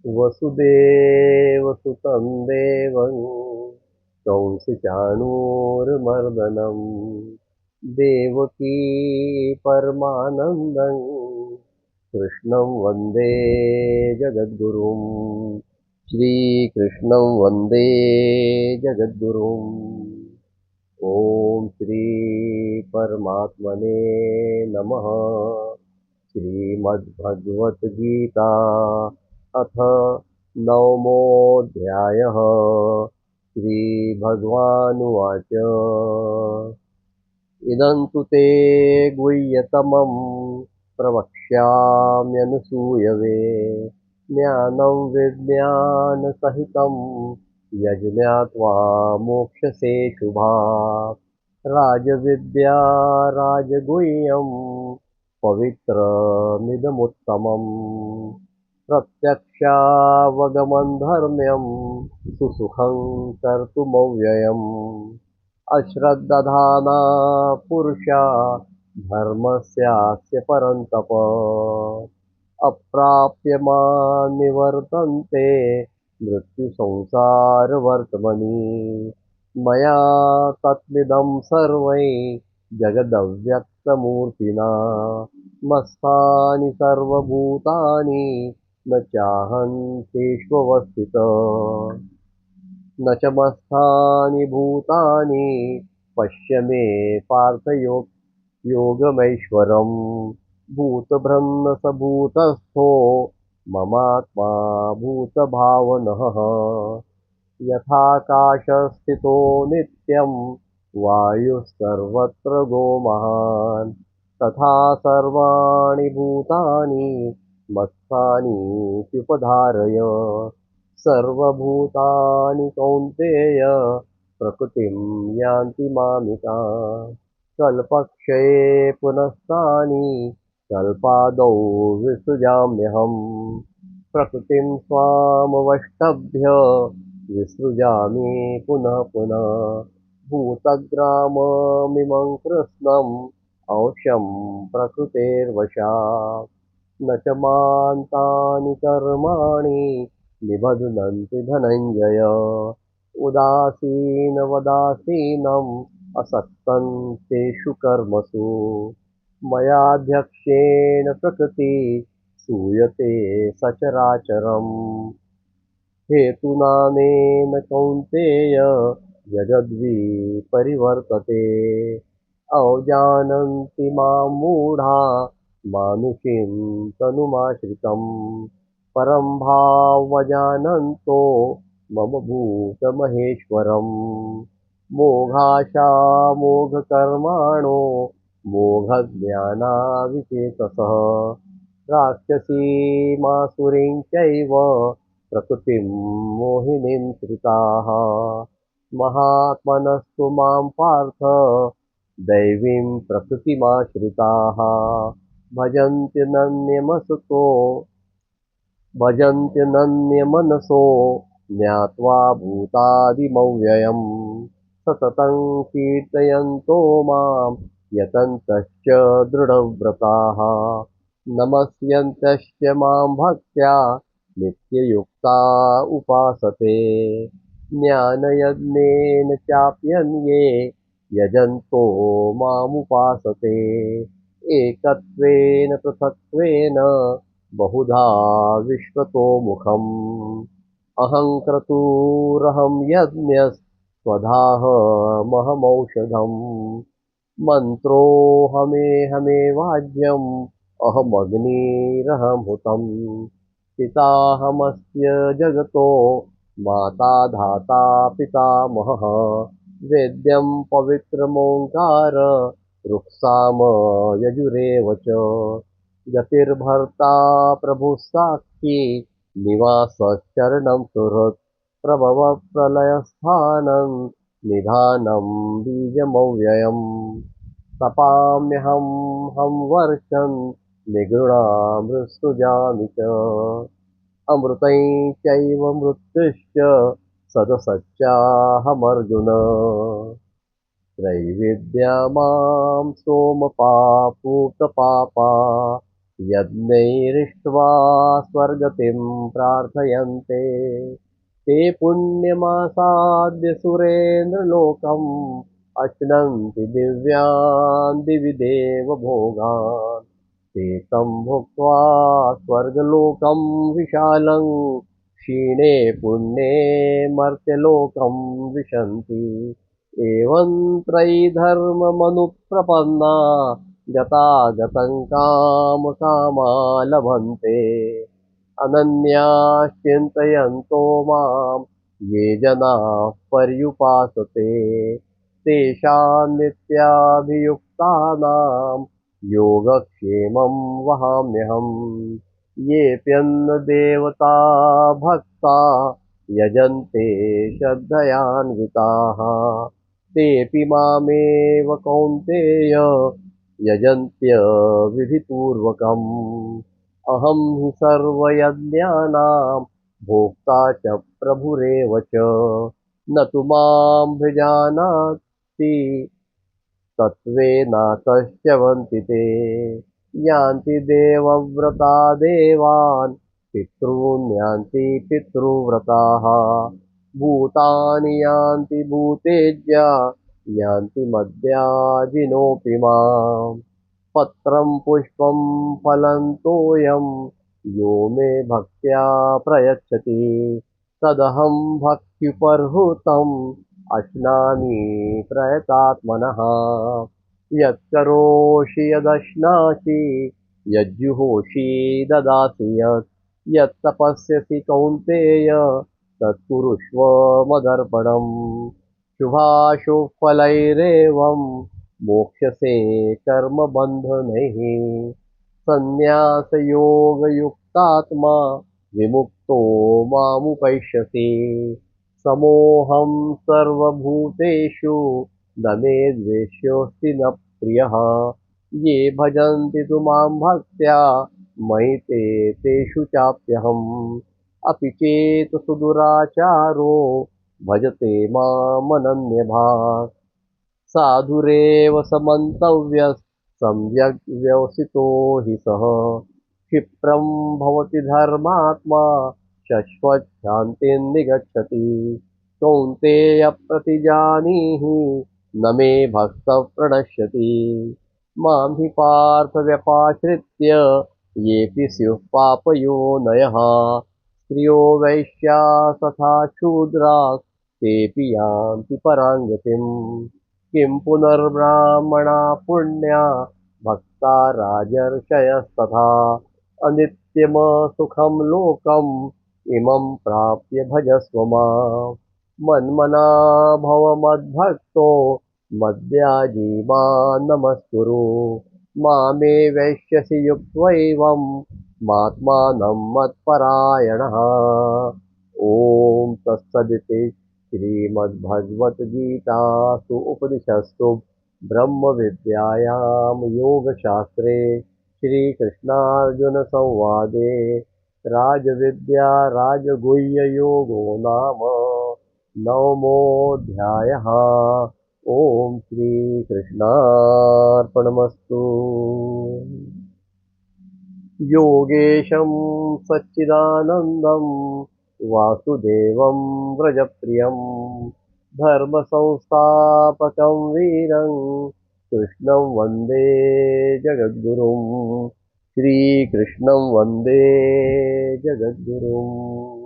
वसुदेवसुतं देवं कंसचाणूरमर्दनं देवकी परमानन्दं कृष्णं वन्दे जगद्गुरुं श्रीकृष्णं वन्दे जगद्गुरुम् ॐ श्री परमात्मने नमः। श्रीमद्भगवद्गीता अथ नवमोऽध्यायः। श्रीभगवानुवाच इदं तु ते गुह्यतमं प्रवक्ष्याम्यनुसूयवे ज्ञानं विज्ञानसहितं यज्ञात्वा मोक्ष्यसे शुभात् राजविद्या राजगुह्यं पवित्रमिदमुत्तमम् प्रत्यक्षावगमन् धर्म्यं सुसुखं कर्तुमव्ययम् अश्रद्धधाना पुरुषा धर्मस्यास्य परन्तप अप्राप्य मां निवर्तन्ते मृत्युसंसारवर्त्मनि मया तत्मिदं सर्वै जगदव्यक्तमूर्तिना मत्स्थानि सर्वभूतानि न चाहं तेष्वस्थितः न च मत्स्थानि भूतानि पश्य मे योगमैश्वरम् भूतभृन्न स भूतस्थो ममात्मा भूतभावनः यथाकाशस्थितो नित्यं वायुः सर्वत्र गो महान् तथा सर्वाणि भूतानि मत्स्थानीत्युपधारय सर्वभूतानि कौन्तेय प्रकृतिं यान्ति मामिका कल्पक्षये पुनस्तानि कल्पादौ विसृजाम्यहम् प्रकृतिं स्वामवष्टभ्य विसृजामि पुनः पुनः भूतग्राममिमं कृत्स्नम् अवश्यं प्रकृतेर्वशात् न च मान्तानि कर्माणि निबध्नन्ति धनञ्जय उदासीनवदासीनम् असक्तं तेषु कर्मसु मयाध्यक्षेण प्रकृति सूयते सचराचरम् हेतुनानेन कौन्तेय जगद्वि परिवर्तते अवजानन्ति मां मूढा मानुषीं तनुमाश्रितं परं भावजानन्तो मम भूतमहेश्वरम् मोघाशा मोघकर्माणो मोघज्ञानाविचेतसः राक्षसीमासुरीं चैव प्रकृतिं मोहिनीं श्रिताः महात्मनस्तु मां पार्थ दैवीं प्रकृतिमाश्रिताः भजन्त्यनन्यमसतो भजन्त्यनन्यमनसो ज्ञात्वा भूतादिमव्ययम् सततं कीर्तयन्तो मां यतन्तश्च दृढव्रताः नमस्यन्तश्च मां भक्त्या नित्ययुक्ता उपासते ज्ञानयज्ञेन चाप्यन्ये यजन्तो मामुपासते एकत्वेन पृथक्त्वेन बहुधा विश्वतो मुखम् अहं क्रतुरहं यज्ञस्त्वधाहमहमौषधम् मन्त्रोऽहमेहमेवाज्यम् अहमग्निरहं हुतम् पिताहमस्य जगतो माता धाता पितामहः वेद्यं पवित्रमोङ्कार रुक्साम यजुरेव च गतिर्भर्ता प्रभुः साक्षी निवासश्चरणं सुहृत् प्रभवप्रलयस्थानं निधानं बीजमव्ययम् तपाम्यहं हं वर्षं निगृणामृत्सृजामि च अमृतं चैव मृत्युश्च सदसच्चाहमर्जुन त्रैविद्या मां सोमपापूतपापा यज्ञैरिष्ट्वा स्वर्गतिं प्रार्थयन्ते ते पुण्यमासाद्य सुरेन्द्रलोकम् अश्नन्ति दिव्यान् दिवि देव भोगान् ते तं भुक्त्वा स्वर्गलोकं विशालं क्षीणे पुण्ये मर्त्यलोकं विशन्ति एवं त्रयीधर्ममनुप्रपन्ना गतागतं कामकामा लभन्ते अनन्याश्चिन्तयन्तो मां ये जनाः पर्युपासते तेषां नित्याभियुक्तानां योगक्षेमं वहाम्यहम् येऽप्यन्नदेवता भक्ता यजन्ते श्रद्धयान्विताः तेऽपि मामेव कौन्तेय यजन्त्य विधिपूर्वकम् अहं हि सर्वयज्ञानां भोक्ता च प्रभुरेव च न तु मां भिजानाति तत्त्वेन कश्चवन्ति ते यान्ति देवव्रता देवान् पितॄन् यान्ति पितृव्रताः भूतानि यान्ति भूतेज्या यान्ति मद्याजिनोऽपि माम् पत्रं पुष्पं फलं तोयं यो मे भक्त्या प्रयच्छति तदहं भक्त्युपहृतम् अश्नामि प्रयतात्मनः यत्करोषि यदश्नासि यज्जुहोषि ददासि यत्तपस्यसि कौन्तेय तत्कुरुष्व मदर्पणम् शुभाशुफलैरेवं मोक्ष्यसे कर्मबन्धनैः सन्न्यासयोगयुक्तात्मा विमुक्तो मामुपैष्यसि समोऽहं सर्वभूतेषु न मे द्वेष्योऽस्ति न प्रियः ये भजन्ति तु मां भक्त्या मयि ते तेषु चाप्यहम् अपि चेत् सुदुराचारो भजते मामनन्यभाक् साधुरेव समन्तव्यः सम्यग् व्यवसितो हि सः क्षिप्रं भवति धर्मात्मा शश्वच्छान्तिं निगच्छति कौन्तेय प्रतिजानीहि न मे भक्तः प्रणश्यति मां हि पार्थ व्यपाश्रित्य येऽपि स्युः पापयोनयः स्त्रियो वैश्या तथा शूद्राः तेऽपि यान्ति परां गतिम् किं पुनर्ब्राह्मणा पुण्या भक्ता राजर्षयस्तथा अनित्यमसुखं लोकम् इमं प्राप्य भजस्व माम् मन्मना भव मद्भक्तो मद्याजी मां नमस्कुरु मामे वैश्यसि युक्त्वैवं मात्मानं मत्परायणः ॐ तत्सदिति श्रीमद्भगवद्गीतासु उपनिषत्सु ब्रह्मविद्यायां योगशास्त्रे श्रीकृष्णार्जुनसंवादे राजविद्या राजगुह्ययोगो नाम नवमोऽध्यायः। ॐ श्रीकृष्णार्पणमस्तु। योगेशं सच्चिदानन्दं वासुदेवं व्रजप्रियं धर्मसंस्थापकं वीरं कृष्णं वन्दे जगद्गुरुं श्रीकृष्णं वन्दे जगद्गुरुम्।